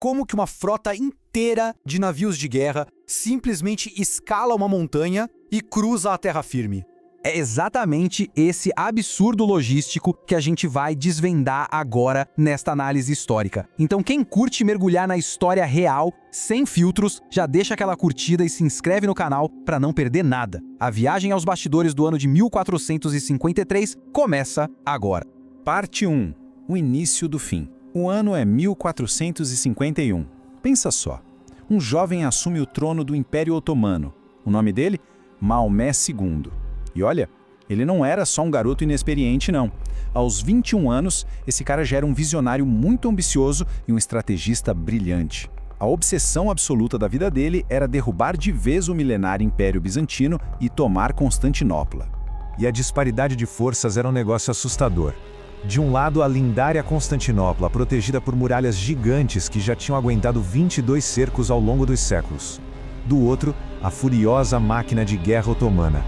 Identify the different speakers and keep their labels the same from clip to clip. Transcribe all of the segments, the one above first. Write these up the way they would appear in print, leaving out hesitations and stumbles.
Speaker 1: como que uma frota inteira de navios de guerra simplesmente escala uma montanha e cruza a terra firme.
Speaker 2: É exatamente esse absurdo logístico que a gente vai desvendar agora nesta análise histórica. Então quem curte mergulhar na história real, sem filtros, já deixa aquela curtida e se inscreve no canal para não perder nada. A viagem aos bastidores do ano de 1453 começa agora.
Speaker 3: Parte 1. O início do fim. O ano é 1451. Pensa só. Um jovem assume o trono do Império Otomano. O nome dele? Maomé II. E olha, ele não era só um garoto inexperiente, não. Aos 21 anos, esse cara já era um visionário muito ambicioso e um estrategista brilhante. A obsessão absoluta da vida dele era derrubar de vez o milenário Império Bizantino e tomar Constantinopla.
Speaker 4: E a disparidade de forças era um negócio assustador. De um lado, a lendária Constantinopla, protegida por muralhas gigantes que já tinham aguentado 22 cercos ao longo dos séculos. Do outro, a furiosa máquina de guerra otomana.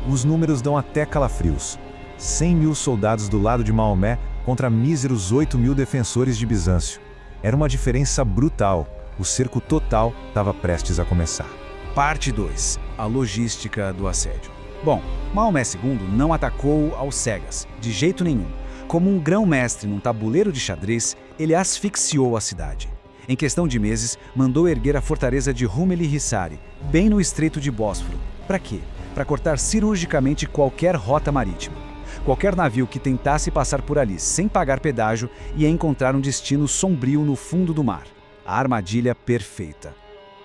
Speaker 4: Os números dão até calafrios. 100 mil soldados do lado de Maomé contra míseros 8 mil defensores de Bizâncio. Era uma diferença brutal. O cerco total estava prestes a começar.
Speaker 5: Parte 2. A logística do assédio. Bom, Maomé II não atacou aos cegas, de jeito nenhum. Como um grão-mestre num tabuleiro de xadrez, ele asfixiou a cidade. Em questão de meses, mandou erguer a fortaleza de Rumeli Hissari, bem no estreito de Bósforo. Para quê? Para cortar cirurgicamente qualquer rota marítima. Qualquer navio que tentasse passar por ali sem pagar pedágio ia encontrar um destino sombrio no fundo do mar. A armadilha perfeita.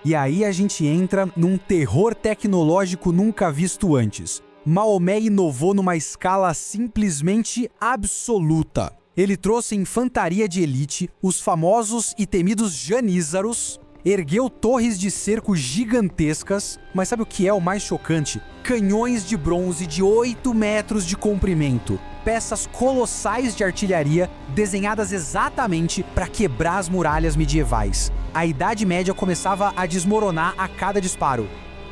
Speaker 1: E aí a gente entra num terror tecnológico nunca visto antes. Maomé inovou numa escala simplesmente absoluta. Ele trouxe infantaria de elite, os famosos e temidos janízaros, ergueu torres de cerco gigantescas, mas sabe o que é o mais chocante? Canhões de bronze de 8 metros de comprimento, peças colossais de artilharia desenhadas exatamente para quebrar as muralhas medievais. A Idade Média começava a desmoronar a cada disparo.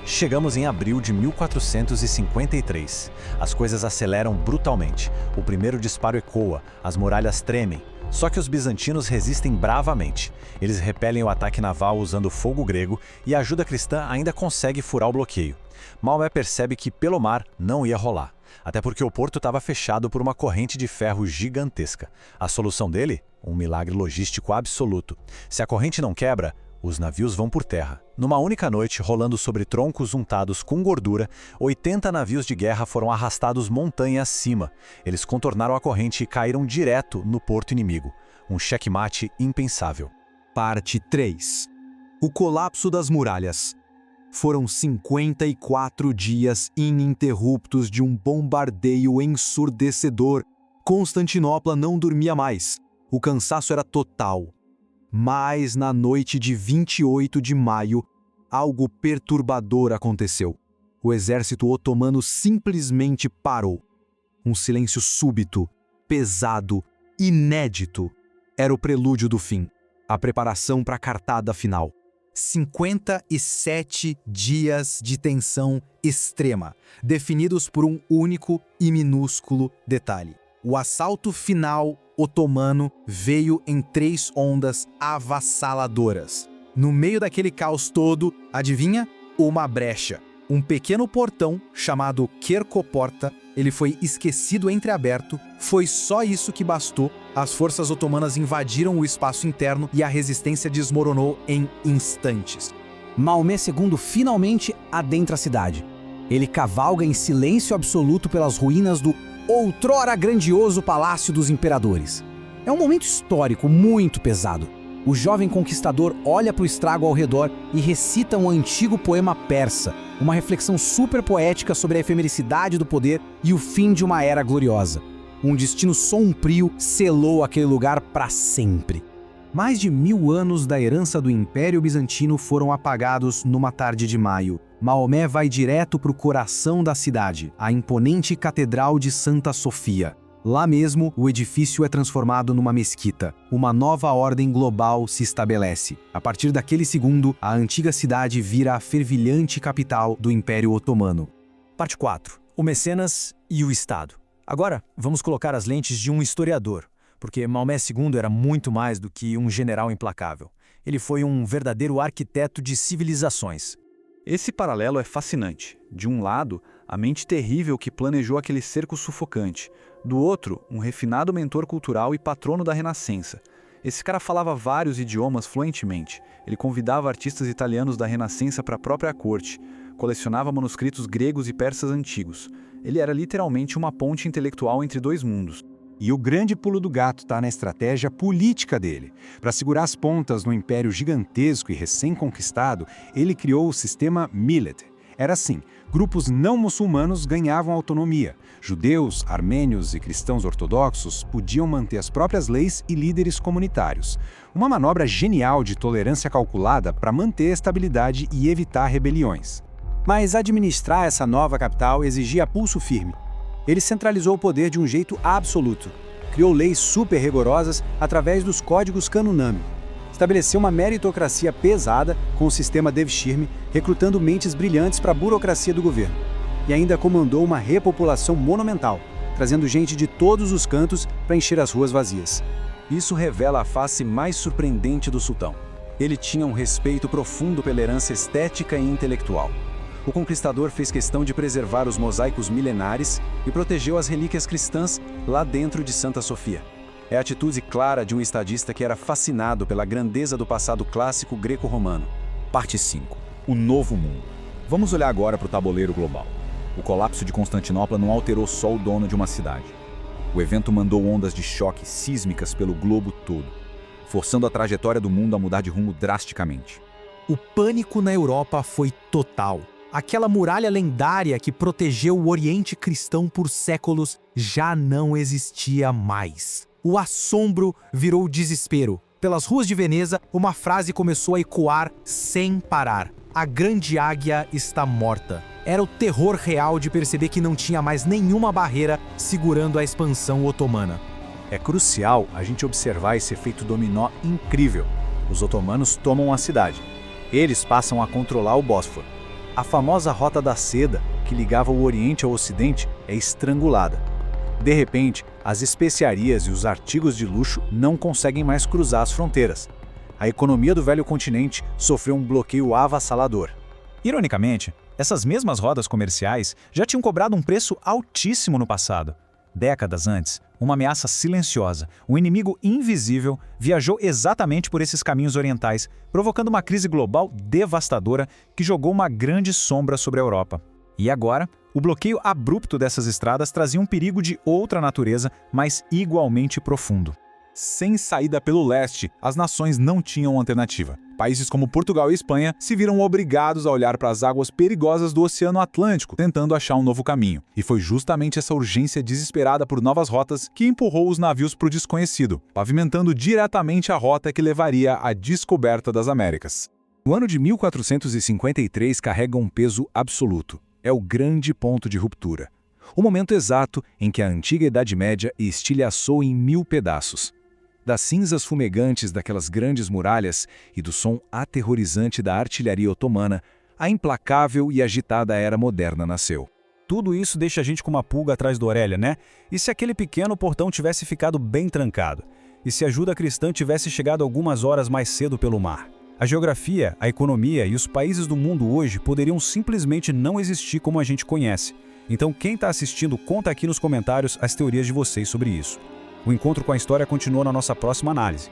Speaker 6: Chegamos em abril de 1453. As coisas aceleram brutalmente. O primeiro disparo ecoa, as muralhas tremem. Só que os bizantinos resistem bravamente. Eles repelem o ataque naval usando fogo grego e a ajuda cristã ainda consegue furar o bloqueio. Maomé percebe que pelo mar não ia rolar, até porque o porto estava fechado por uma corrente de ferro gigantesca. A solução dele? Um milagre logístico absoluto. Se a corrente não quebra, os navios vão por terra. Numa única noite, rolando sobre troncos untados com gordura, 80 navios de guerra foram arrastados montanha acima. Eles contornaram a corrente e caíram direto no porto inimigo. Um checkmate impensável.
Speaker 2: Parte 3. O colapso das muralhas. Foram 54 dias ininterruptos de um bombardeio ensurdecedor. Constantinopla não dormia mais. O cansaço era total. Mas na noite de 28 de maio, algo perturbador aconteceu. O exército otomano simplesmente parou. Um silêncio súbito, pesado, inédito. Era o prelúdio do fim, a preparação para a cartada final.
Speaker 1: 57 dias de tensão extrema, definidos por um único e minúsculo detalhe. O assalto final otomano veio em 3 ondas avassaladoras. No meio daquele caos todo, adivinha? Uma brecha. Um pequeno portão chamado Kerkoporta, ele foi esquecido entreaberto. Foi só isso que bastou. As forças otomanas invadiram o espaço interno e a resistência desmoronou em instantes.
Speaker 2: Maomé II finalmente adentra a cidade. Ele cavalga em silêncio absoluto pelas ruínas do outrora grandioso Palácio dos Imperadores. É um momento histórico muito pesado. O jovem conquistador olha para o estrago ao redor e recita um antigo poema persa, uma reflexão super poética sobre a efemericidade do poder e o fim de uma era gloriosa. Um destino sombrio selou aquele lugar para sempre. Mais de 1000 anos da herança do Império Bizantino foram apagados numa tarde de maio. Maomé vai direto para o coração da cidade, a imponente Catedral de Santa Sofia. Lá mesmo, o edifício é transformado numa mesquita. Uma nova ordem global se estabelece. A partir daquele segundo, a antiga cidade vira a fervilhante capital do Império Otomano.
Speaker 7: Parte 4. O Mecenas e o Estado. Agora, vamos colocar as lentes de um historiador, porque Maomé II era muito mais do que um general implacável. Ele foi um verdadeiro arquiteto de civilizações.
Speaker 5: Esse paralelo é fascinante. De um lado, a mente terrível que planejou aquele cerco sufocante. Do outro, um refinado mentor cultural e patrono da Renascença. Esse cara falava vários idiomas fluentemente. Ele convidava artistas italianos da Renascença para a própria corte. Colecionava manuscritos gregos e persas antigos. Ele era literalmente uma ponte intelectual entre dois mundos.
Speaker 3: E o grande pulo do gato está na estratégia política dele. Para segurar as pontas no império gigantesco e recém-conquistado, ele criou o sistema Millet. Era assim, grupos não muçulmanos ganhavam autonomia. Judeus, armênios e cristãos ortodoxos podiam manter as próprias leis e líderes comunitários. Uma manobra genial de tolerância calculada para manter a estabilidade e evitar rebeliões.
Speaker 2: Mas administrar essa nova capital exigia pulso firme. Ele centralizou o poder de um jeito absoluto. Criou leis super rigorosas através dos códigos Canunami. Estabeleceu uma meritocracia pesada com o sistema Devshirme, recrutando mentes brilhantes para a burocracia do governo. E ainda comandou uma repopulação monumental, trazendo gente de todos os cantos para encher as ruas vazias.
Speaker 3: Isso revela a face mais surpreendente do sultão. Ele tinha um respeito profundo pela herança estética e intelectual. O conquistador fez questão de preservar os mosaicos milenares e protegeu as relíquias cristãs lá dentro de Santa Sofia. É a atitude clara de um estadista que era fascinado pela grandeza do passado clássico greco-romano.
Speaker 8: Parte 5. O Novo Mundo. Vamos olhar agora para o tabuleiro global. O colapso de Constantinopla não alterou só o dono de uma cidade. O evento mandou ondas de choque sísmicas pelo globo todo, forçando a trajetória do mundo a mudar de rumo drasticamente.
Speaker 1: O pânico na Europa foi total. Aquela muralha lendária que protegeu o Oriente cristão por séculos já não existia mais. O assombro virou desespero. Pelas ruas de Veneza, uma frase começou a ecoar sem parar. A grande águia está morta. Era o terror real de perceber que não tinha mais nenhuma barreira segurando a expansão otomana.
Speaker 3: É crucial a gente observar esse efeito dominó incrível. Os otomanos tomam a cidade. Eles passam a controlar o Bósforo. A famosa Rota da Seda, que ligava o Oriente ao Ocidente, é estrangulada. De repente, as especiarias e os artigos de luxo não conseguem mais cruzar as fronteiras. A economia do velho continente sofreu um bloqueio avassalador.
Speaker 5: Ironicamente, essas mesmas rodas comerciais já tinham cobrado um preço altíssimo no passado. Décadas antes, uma ameaça silenciosa, um inimigo invisível, viajou exatamente por esses caminhos orientais, provocando uma crise global devastadora que jogou uma grande sombra sobre a Europa. E agora, o bloqueio abrupto dessas estradas trazia um perigo de outra natureza, mas igualmente profundo.
Speaker 8: Sem saída pelo leste, as nações não tinham alternativa. Países como Portugal e Espanha se viram obrigados a olhar para as águas perigosas do Oceano Atlântico, tentando achar um novo caminho. E foi justamente essa urgência desesperada por novas rotas que empurrou os navios para o desconhecido, pavimentando diretamente a rota que levaria à descoberta das Américas. O ano de 1453 carrega um peso absoluto. É o grande ponto de ruptura. O momento exato em que a antiga Idade Média estilhaçou em 1000 pedaços. Das cinzas fumegantes daquelas grandes muralhas e do som aterrorizante da artilharia otomana, a implacável e agitada era moderna nasceu.
Speaker 7: Tudo isso deixa a gente com uma pulga atrás da orelha, né? E se aquele pequeno portão tivesse ficado bem trancado? E se a ajuda cristã tivesse chegado algumas horas mais cedo pelo mar? A geografia, a economia e os países do mundo hoje poderiam simplesmente não existir como a gente conhece. Então quem está assistindo, conta aqui nos comentários as teorias de vocês sobre isso. O encontro com a história continua na nossa próxima análise.